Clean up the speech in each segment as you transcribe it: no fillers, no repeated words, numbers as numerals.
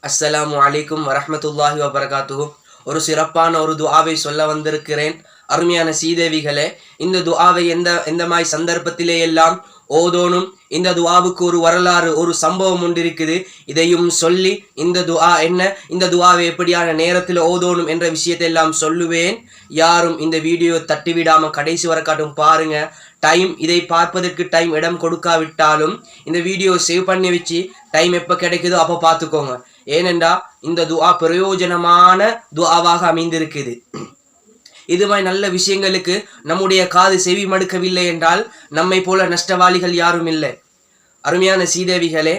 அஸ்ஸலாமு அலைக்கும் வரஹ்மத்துல்லாஹி வபரகாத்துஹு. ஒரு சிறப்பான ஒரு துஆவை சொல்ல வந்திருக்கிறேன். அருமையான சீதேவிகளே, இந்த துஆவை எந்த மாதிரி சந்தர்ப்பத்திலே எல்லாம் ஓதோனும், இந்த துஆவுக்கு ஒரு வரலாறு, ஒரு சம்பவம் ஒன்று இருக்குது. இதையும் சொல்லி இந்த துஆ என்ன, இந்த துஆவை எப்படியான நேரத்தில் ஓதோனும் என்ற விஷயத்தை எல்லாம் சொல்லுவேன். யாரும் இந்த வீடியோ தட்டிவிடாம கடைசி வரை காட்டும் பாருங்க. இதை பார்ப்பதற்கு டைம் இடம் கொடுக்காவிட்டாலும் இந்த வீடியோ சேவ் பண்ணி வச்சு டைம் எப்போ கிடைக்குதோ அப்போ பார்த்துக்கோங்க. ஏனென்றா இந்த துஆ பிரயோஜனமான துஆவாக அமைந்திருக்குது. இது மாதிரி நல்ல விஷயங்களுக்கு நம்முடைய காது செவி மடுக்கவில்லை என்றால் நம்மை போல நஷ்டவாளிகள் யாரும் இல்லை. அருமையான சீதேவிகளே,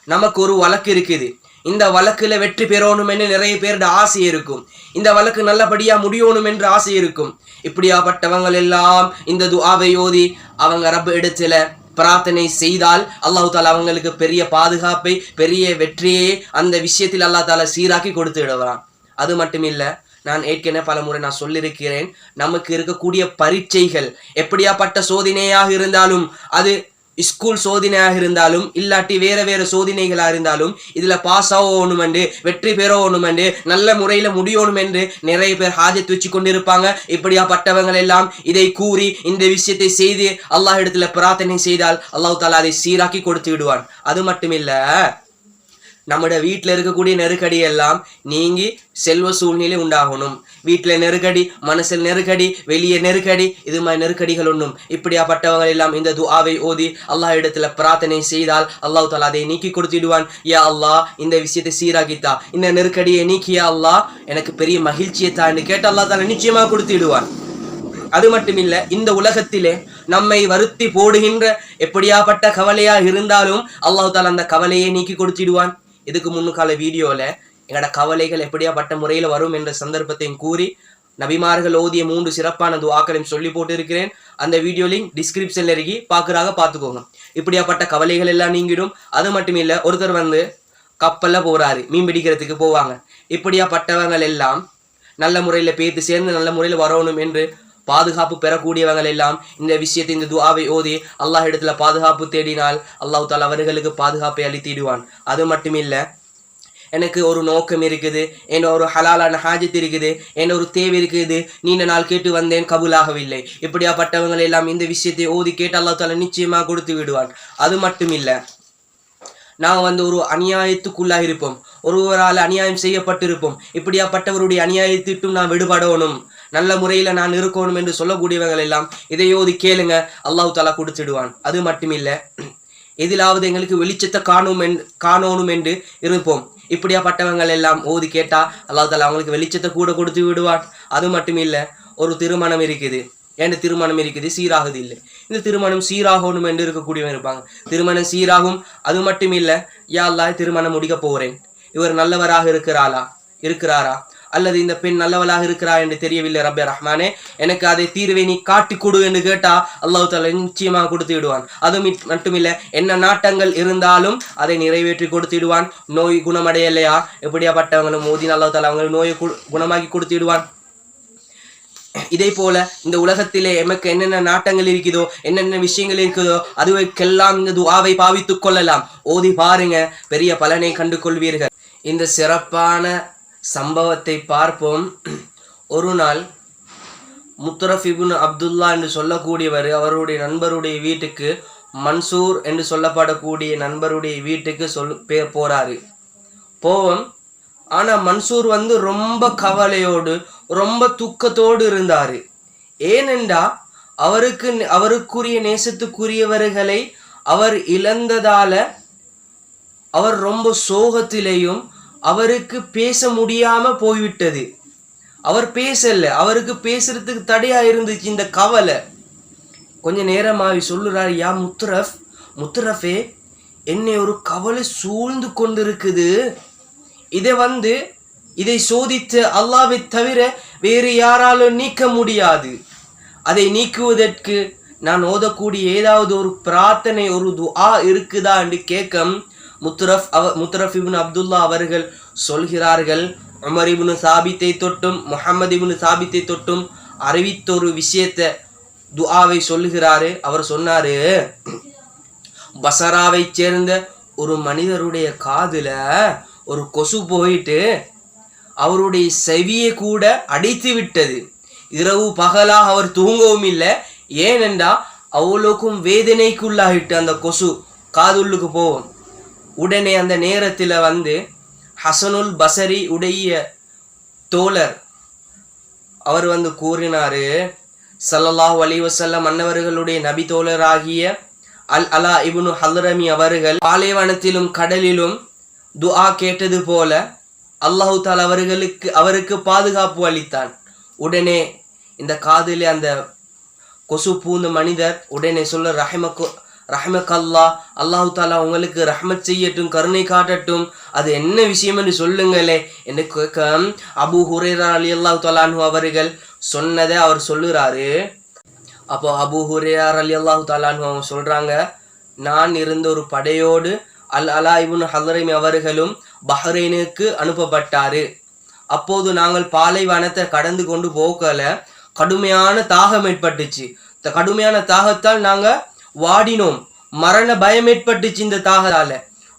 நமக்கு ஒரு வழக்கு இருக்குது. இந்த வழக்குல வெற்றி பெறணும் என்று நிறைய பேரோட ஆசை இருக்கும். இந்த வழக்கு நல்லபடியா முடியணும் என்று ஆசை இருக்கும். இப்படியாப்பட்டவங்க எல்லாம் இந்த துஆவை ஓதி அவங்க ரப் இடத்துல பிரார்த்தனை செய்தால் அல்லாஹ் தாலா அவங்களுக்கு பெரிய பாதுகாப்பை, பெரிய வெற்றியை அந்த விஷயத்தில் அல்லாஹ் தாலா சீராக்கி கொடுத்து விடுவான். அது மட்டும் இல்ல, நான் ஏற்கனவே பல முறை நான் சொல்லியிருக்கிறேன், நமக்கு இருக்கக்கூடிய பரீட்சைகள் எப்படியாப்பட்ட சோதனையாக இருந்தாலும், அது ஸ்கூல் சோதனையாக இருந்தாலும் இல்லாட்டி வேற சோதனைகளாக இருந்தாலும், இதுல பாஸ் ஆகணும் என்று, வெற்றி பெறணும் என்று, நல்ல முறையில முடியணும் என்று நிறைய பேர் ஹாஜத் வச்சு கொண்டிருப்பாங்க. இப்படியாப்பட்டவங்கள் எல்லாம் இதை கூறி இந்த விஷயத்தை செய்து அல்லாஹ் இடத்துல பிரார்த்தனை செய்தால் அல்லாஹ் தாலா அதை சீராக்கி கொடுத்து விடுவான். அது மட்டும் இல்ல, நம்முடைய வீட்டில் இருக்கக்கூடிய நெருக்கடி எல்லாம் நீங்கி செல்வ சூழ்நிலை உண்டாகணும். வீட்டில் நெருக்கடி, மனசில் நெருக்கடி, வெளியே நெருக்கடி, இது மாதிரி நெருக்கடிகள் ஒன்றும். இப்படியாப்பட்டவங்க எல்லாம் இந்த துஆவை ஓதி அல்லாஹ் இடத்துல பிரார்த்தனை செய்தால் அல்லாஹ் தாலா அதை நீக்கி கொடுத்துடுவான். யா அல்லாஹ், இந்த விஷயத்தை சீராக்கித்தா, இந்த நெருக்கடியை நீக்கியா அல்லாஹ், எனக்கு பெரிய மகிழ்ச்சியை தான்னு கேட்டு அல்லாஹ் தாலா நிச்சயமாக கொடுத்துடுவான். அது மட்டும் இல்ல, இந்த உலகத்திலே நம்மை வருத்தி போடுகின்ற எப்படியாப்பட்ட கவலையா இருந்தாலும் அல்லாஹ் தாலா அந்த கவலையை நீக்கி கொடுத்துடுவான். இதுக்கு முன்னுக்கால வீடியோல எங்களோட கவலைகள் எப்படியாப்பட்ட முறையில் வரும் என்ற சந்தர்ப்பத்தையும் கூறி நபிமார்கள் ஓதிய 3 சிறப்பான துஆக்களையும் சொல்லி போட்டு இருக்கிறேன். அந்த வீடியோ லிங்க் டிஸ்கிரிப்ஷன்ல இருக்கி பார்த்துக்கோங்க. இப்படியாப்பட்ட கவலைகள் எல்லாம் நீங்கிடும். அது மட்டும் இல்ல, ஒருத்தர் கப்பல்ல போறாரு, மீன் பிடிக்கிறதுக்கு போவாங்க. இப்படியாப்பட்டவங்க எல்லாம் நல்ல முறையில பேத்து சேர்ந்து நல்ல முறையில் வரணும் என்று பாதுகாப்பு பெறக்கூடியவங்கள் எல்லாம் இந்த விஷயத்தை, இந்த துஆவை ஓதி அல்லாஹ் இடத்துல பாதுகாப்பு தேடினால் அல்லாஹ் தாலா அவர்களுக்கு பாதுகாப்பை அளித்திடுவான். அது மட்டும் இல்ல, எனக்கு ஒரு நோக்கம் இருக்குது, என்ன ஒரு ஹலாலான ஹாஜத் இருக்குது, என்ன ஒரு தேவை இருக்குது, நீண்ட நாள் கேட்டு வந்தேன், கபூலாகவில்லை. இப்படியாப்பட்டவங்க எல்லாம் இந்த விஷயத்தை ஓதி கேட்டு அல்லாஹ் தாலா நிச்சயமா கொடுத்து விடுவான். அது மட்டும் இல்ல, நாங்கள் ஒரு அநியாயத்துக்குள்ளாக இருப்போம், ஒருவரால் அநியாயம் செய்யப்பட்டிருப்போம். இப்படியாப்பட்டவருடைய அநியாயத்திட்டும் நான் விடுபடணும், நல்ல முறையில நான் இருக்கணும் என்று சொல்லக்கூடியவர்கள் எல்லாம் இதையோதி கேளுங்க, அல்லாஹ் தாலா கொடுத்துடுவான். அது மட்டும் இல்ல, எதிலாவது எங்களுக்கு வெளிச்சத்தை காணணும் என்று இருப்போம். இப்படியாப்பட்டவங்கள் எல்லாம் ஓதி கேட்டா அல்லாஹ் தாலா அவங்களுக்கு வெளிச்சத்தை கூட கொடுத்து விடுவான். அது மட்டும் இல்ல, ஒரு திருமணம் இருக்குது, என் திருமணம் இருக்குது, சீராகுது இல்லை, இந்த திருமணம் சீராகணும் என்று இருக்கக்கூடியவங்க இருப்பாங்க. திருமணம் சீராகும். அது மட்டும் இல்ல, யா அல்லாஹ், திருமணம் முடிக்க போறேன், இவர் நல்லவராக இருக்கிறாரா அல்லது இந்த பெண் நல்லவளாக இருக்கிறா என்று தெரியவில்லை, ரப்பே ரஹ்மானே, எனக்கு அதை தீர்வை நீ காட்டி கொடு என்று கேட்டா அல்லாஹ் தாலா நிச்சயமாக கொடுத்து விடுவான். அது மட்டுமில்ல, என்ன நாட்டங்கள் இருந்தாலும் அதை நிறைவேற்றி கொடுத்து விடுவான். நோய் குணமடையலையா, எப்படியாப்பட்டவங்களும் மோதி அல்லாஹ் தாலா அவங்க நோயை குணமாக்கி கொடுத்து விடுவான். இதே போல இந்த உலகத்திலே எமக்கு என்னென்ன நாட்டங்கள் இருக்குதோ, என்னென்ன விஷயங்கள் இருக்குதோ, அதுவெல்லாம் இந்த துஆவை பாவித்துக் கொள்ளலாம். ஓதி பாருங்க, பெரிய பலனை கண்டு கொள்வீர்கள். இந்த சிறப்பான சம்பவத்தை பார்ப்போம். ஒரு நாள் முத்தரஃப் இப்னு அப்துல்லா என்று சொல்லக்கூடியவர் அவருடைய நண்பருடைய வீட்டுக்கு, மன்சூர் என்று சொல்லப்படக்கூடிய நண்பருடைய வீட்டுக்கு போறாரு. போவோம். ஆனா மன்சூர் ரொம்ப கவலையோடு, ரொம்ப துக்கத்தோடு இருந்தாரு. ஏனென்றா அவருக்குரிய நேசத்துக்குரியவர்களை அவர் இழந்ததால அவர் ரொம்ப சோகத்திலேயும், அவருக்கு பேச முடியாம போய்விட்டது. அவர் பேசல, அவருக்கு பேசுறதுக்கு தடையா இருந்துச்சு இந்த கவலை. கொஞ்ச நேரமாகி சொல்லுறாரு, யா முத்தரஃபே, என்னை ஒரு கவலை சூழ்ந்து கொண்டிருக்குது. இதை சோதித்து அல்லாஹ்வை தவிர வேறு யாராலும் நீக்க முடியாது. அதை நீக்குவதற்கு நான் ஓதக்கூடிய ஏதாவது ஒரு பிரார்த்தனை, ஒரு துஆ இருக்குதா என்று கேட்க முத்தரஃப் இப்னு அப்துல்லா அவர்கள் சொல்கிறார்கள், உமர் இப்னு சாபித்தை தொட்டும் முஹம்மது இப்னு சாபித்தை தொட்டும் அறிவித்த ஒரு விஷயத்தை, துஆவை சொல்லுகிறாரு. அவர் சொன்னாரு, பசராவை சேர்ந்த ஒரு மனிதருடைய காதுல ஒரு கொசு போயிட்டு அவருடைய செவியை கூட அடித்து விட்டது. இரவு பகலாக அவர் தூங்கவும் இல்லை. ஏனென்றா அவ்வளோக்கும் வேதனைக்குள்ளாகிட்டு அந்த கொசு காதுள்ளுக்கு போகும். உடனே அந்த நேரத்தில் ஹசனுல் பசரி உடைய தோழர் அவர் கூறினாரு, ஸல்லல்லாஹு அலைஹி வஸல்லம் அன்னவர்களுடைய நபி தோழராகிய அல் அலா இப்னு ஹல்ரமி அவர்கள் பாலைவனத்திலும் கடலிலும் துஆ கேட்டது போல அல்லாஹு தஆலா அவருக்கு பாதுகாப்பு அளித்தான். உடனே இந்த காதிலே அந்த கொசு பூந்த மனிதர் உடனே சொல்ல, ரஹ்மக்கல்லா, அல்லாஹு தாலா உங்களுக்கு ரஹ்மத் செய்யட்டும், கருணை காட்டட்டும், அது என்ன விஷயம் என்று சொல்லுங்களே என்று கேட்க, அபூ ஹுரைரா ரலியல்லாஹு தஆலா அன்ஹு அவர்கள் சொன்னதை அவர் சொல்லுறாரு. அப்போ அபூ ஹுரைரா ரலியல்லாஹு தஆலா அன்ஹு அவங்க சொல்றாங்க, நான் இருந்த ஒரு படையோடு அல் அலா இப்னு ஹல்ரமி அவர்களும் பஹ்ரைனுக்கு அனுப்பப்பட்டாரு. அப்போது நாங்கள் பாலைவனத்தை கடந்து கொண்டு போகல, கடுமையான தாகம் ஏற்பட்டுச்சு. இந்த கடுமையான தாகத்தால் நாங்க வாடினோம், மரண பயம் ஏற்பட்டுச்சு இந்த தாகத்தால.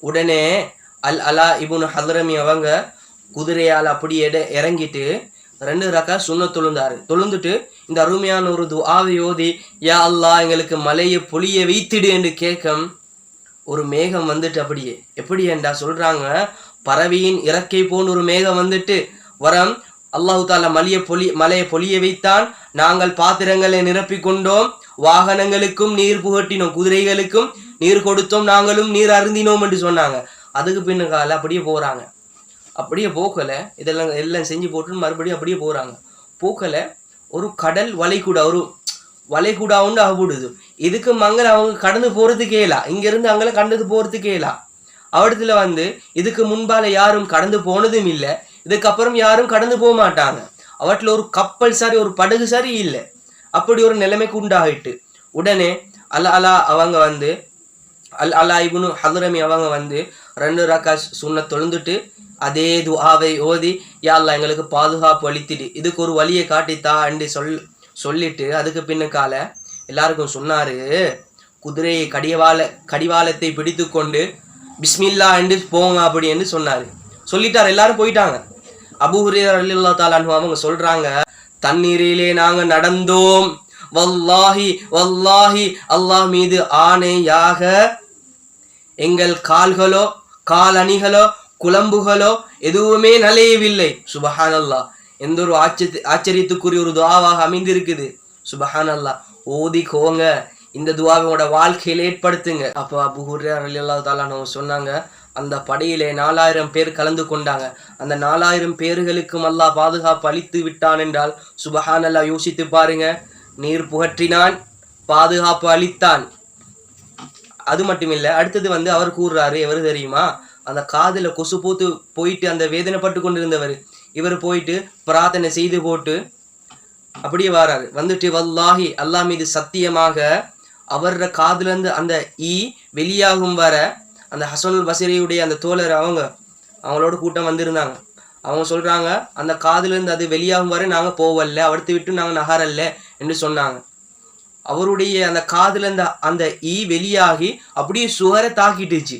உடனே அல் அலா இப்னு ஹல்ரமி அவங்க குதிரையால் அப்படி இறங்கிட்டு 2 ரக்கா சுன்னத் தொழுந்துட்டு இந்த அருமையான ஒரு துஆவை ஓதி, யா அல்லாஹ் எங்களுக்கு மலையை பொழிய வைத்திடு என்று கேட்கும். ஒரு மேகம் அப்படியே எப்படி என்றா சொல்றாங்க, பறவையின் இறக்கை போன்ற ஒரு மேகம் வரம் அல்லாஹு தாலா மலையை பொழிய வைத்தான். நாங்கள் பாத்திரங்களை நிரப்பி கொண்டோம், வாகனங்களுக்கும் நீர் புகட்டினோம், குதிரைகளுக்கும் நீர் கொடுத்தோம், நாங்களும் நீர் அருந்தினோம் என்று சொன்னாங்க. அதுக்கு பின்னுக்கால அப்படியே போறாங்க. அப்படியே போக்கல, இதெல்லாம் எல்லாம் செஞ்சு போட்டு மறுபடியும் அப்படியே போறாங்க. போக்கல ஒரு கடல் வளைகுடா உண்டு ஆகப்படுது. இதுக்கு மங்கள அவங்க கடந்து போறதுக்கு ஏலா, இங்க இருந்து அங்கே கடந்து போறதுக்கு ஏலா. அவடத்துல இதுக்கு முன்பால யாரும் கடந்து போனதும் இல்லை, இதுக்கப்புறம் யாரும் கடந்து போக மாட்டாங்க. அவற்றில் ஒரு கப்பல் சரி, ஒரு படகு சரி இல்லை. அப்படி ஒரு நிலைமைக்கு உண்டாகிட்டு உடனே அல் அலா அவங்க அல் அலா இப்னு ஹல்ரமி அவங்க 2 ரக்கா சுன்னத் தொழுந்துட்டு அதே துஆவை ஓதி, யா அல்லாஹ் எங்களுக்கு பாதுகாப்பு அளித்திடு, இதுக்கு ஒரு வழியை காட்டித்தா என்று சொல்லிட்டு அதுக்கு பின்னுக்கால எல்லாருக்கும் சொன்னாரு, குதிரையை கடிவாளத்தை பிடித்து கொண்டு பிஸ்மில்லா என்று போங்க அப்படி என்று சொன்னாரு. சொல்லிட்டார், எல்லாரும் போயிட்டாங்க. அபூ ஹுரைரா ரலியல்லாஹு தஆலா அன்ஹு அவங்க சொல்றாங்க, தண்ணீரிலே நாங்க நடந்தோம், வல்லாஹி வல்லாஹி அல்லாஹ் மீது ஆணையாக எங்கள் கால்களோ காலணிகளோ குழம்புகளோ எதுவுமே நலையவில்லை. சுபஹானல்லாஹ், எந்த ஒரு ஆச்சரியத்துக்குரிய ஒரு துஆவாக அமைந்திருக்குது. சுபஹானல்லாஹ், ஓதிக்கோங்க, இந்த துஆவோட வாழ்க்கையில ஏற்படுத்துங்க. அப்போ அபூ ஹுரைரா ரலியல்லாஹு தஆலா அவங்க சொன்னாங்க, அந்த படையிலே 4000 பேர் கலந்து கொண்டாங்க. அந்த 4000 பேர்களுக்கும் அல்லாஹ் பாதுகாப்பு அளித்து விட்டான் என்றால் சுபஹானல்லாஹ், யோசித்து பாருங்க. நீர் புகற்றினான், பாதுகாப்பு அளித்தான். அது மட்டும் இல்லை, அடுத்தது அவர் கூறுறாரு, எவரு தெரியுமா, அந்த காதுல கொசு போத்து போயிட்டு அந்த வேதனைப்பட்டு கொண்டிருந்தவர், இவர் போயிட்டு பிரார்த்தனை செய்து போட்டு அப்படியே வராரு. வல்லாஹி அல்லாஹ் மீது சத்தியமாக அவர காதுல இருந்து அந்த ஈ வெளியாகும் வர அந்த ஹசனுல் பசரியுடைய அந்த தோழர் அவங்களோட கூட்டம் வந்திருந்தாங்க. அவங்க சொல்றாங்க, அந்த காதுல இருந்து அது வெளியாகும் வரை நாங்க போவல்ல, அவர்த்து விட்டு நாங்க நகரல்ல என்று சொன்னாங்க. அவருடைய அந்த காதுல இருந்து அந்த ஈ வெளியாகி அப்படியே சுகரை தாக்கிட்டுச்சு.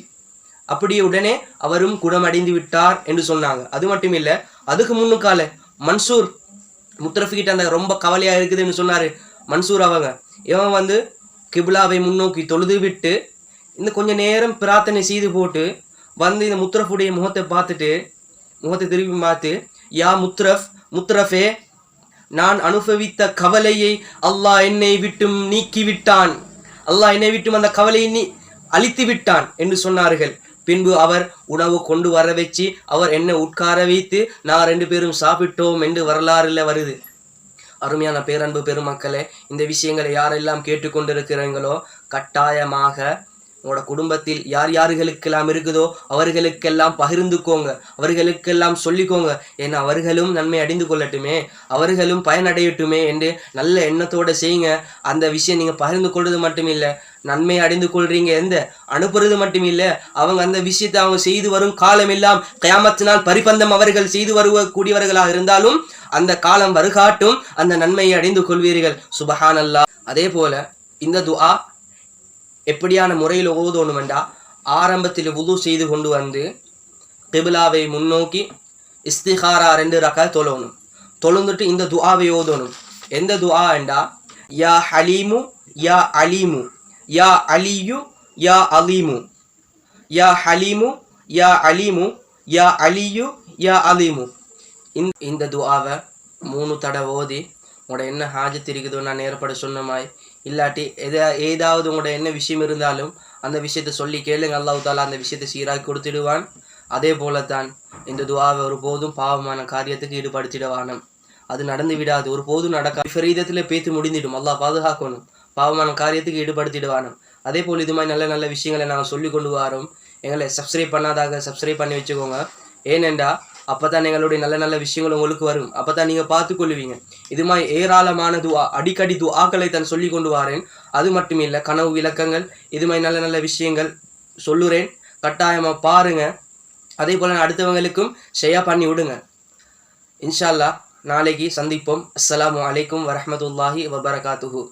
அப்படியே உடனே அவரும் குணமடைந்து விட்டார் என்று சொன்னாங்க. அது மட்டும் இல்ல, அதுக்கு முன்னுக்கால மன்சூர் முத்தரஃபிகிட்ட அந்த ரொம்ப கவலையா இருக்குதுன்னு சொன்னாரு. மன்சூர் இவன் கிப்லாவை முன்னோக்கி தொழுது விட்டு இந்த கொஞ்ச நேரம் பிரார்த்தனை செய்து போட்டு இந்த முத்தரஃபுடைய முகத்தை திருப்பி பார்த்து, யா முத்தரஃபே, நான் அனுபவித்த கவலையை அல்லாஹ் என்னை விட்டும் நீக்கி விட்டான், அல்லாஹ் என்னை விட்டும் அந்த கவலையை அழித்து விட்டான் என்று சொன்னார்கள். பின்பு அவர் உணவு கொண்டு வர வச்சு அவர் என்னை உட்கார வைத்து நான் 2 பேரும் சாப்பிட்டோம் என்று வரலாறுல வருது. அருமையான பேரன்பு பெருமக்களே, இந்த விஷயங்களை யாரெல்லாம் கேட்டுக்கொண்டிருக்கிறீங்களோ கட்டாயமாக உங்களோட குடும்பத்தில் யாருகளுக்கெல்லாம் இருக்குதோ அவர்களுக்கெல்லாம் பகிர்ந்துக்கோங்க, அவர்களுக்கெல்லாம் சொல்லிக்கோங்க. ஏன்னா அவர்களும் நன்மை அடைந்து கொள்ளட்டுமே, அவர்களும் பயனடையட்டுமே என்று நல்ல எண்ணத்தோட செய்யுங்க. அந்த விஷயம் நீங்க பகிர்ந்து கொள்வது மட்டும் இல்லை, நன்மை அடைந்து கொள்றீங்க, அனுப்புறது மட்டும் இல்லை, அவங்க அந்த விஷயத்தை அவங்க செய்து வரும் காலம் எல்லாம் கயாமத்தினால் பரிபந்தம் அவர்கள் செய்து கூடியவர்களாக இருந்தாலும் அந்த காலம் வருகாட்டும் அந்த நன்மையை அடைந்து கொள்வீர்கள். சுபஹானல்லாஹ். அதே போல இந்த துஆ எப்படியான முறையில் ஓதணுமெண்டா, ஆரம்பத்தில் வுது செய்து கொண்டு கிபிலாவை முன்னோக்கி இஸ்திகாரா 2 ரக்காத் தொழணும். தொழுந்துட்டு இந்த துஆவை ஓதணும். எந்த துஆ என்றா யா ஹலீமு யா அலீமு யா அலியு யா அலீமு யா ஹலீமு யா அலீமு யா அலியு யா அலீமு. இந்த துஆவை 3 தடவை ஓதி உங்களோட என்ன ஹாஜத் இருக்குதோ நான் ஏற்பட சொன்னமாய் இல்லாட்டி ஏதாவது உங்களோட என்ன விஷயம் இருந்தாலும் அந்த விஷயத்தை சொல்லி கேளுங்க. அல்லாஹ் தாலா அந்த விஷயத்தை சீராக்கி கொடுத்துடுவான். அதே போலத்தான் இந்த துஆவை ஒருபோதும் பாவமான காரியத்துக்கு ஈடுபடுத்திடவானம். அது நடந்து விடாது, ஒருபோதும் நடக்காது. விபரீதத்தில் பேத்து முடிந்திடும். அல்லாஹ் பாதுகாக்கணும். பாவமான காரியத்துக்கு ஈடுபடுத்திடுவானம். அதே போல் இது மாதிரி நல்ல நல்ல விஷயங்களை நாங்கள் சொல்லி கொண்டு வரோம். எங்களை சப்ஸ்கிரைப் பண்ணாதாக சப்ஸ்கிரைப் பண்ணி வச்சுக்கோங்க. ஏனென்றா அப்போ தான் எங்களுடைய நல்ல நல்ல விஷயங்கள் உங்களுக்கு வரும். அப்போ தான் நீங்கள் பார்த்துக்கொள்வீங்க. இது மாதிரி ஏராளமான துஆ, அடிக்கடி துஆக்களை தான் சொல்லி கொண்டு வரேன். அது மட்டும் இல்லை, கனவு விளக்கங்கள், இது மாதிரி நல்ல நல்ல விஷயங்கள் சொல்லுறேன். கட்டாயமாக பாருங்கள். அதே போல் அடுத்தவங்களுக்கும் ஷேர் பண்ணி விடுங்க. இன்ஷா அல்லாஹ் நாளைக்கு சந்திப்போம். அஸ்ஸலாமு அலைக்கும் வரஹ்மத்துல்லாஹி வபரகாத்துஹு.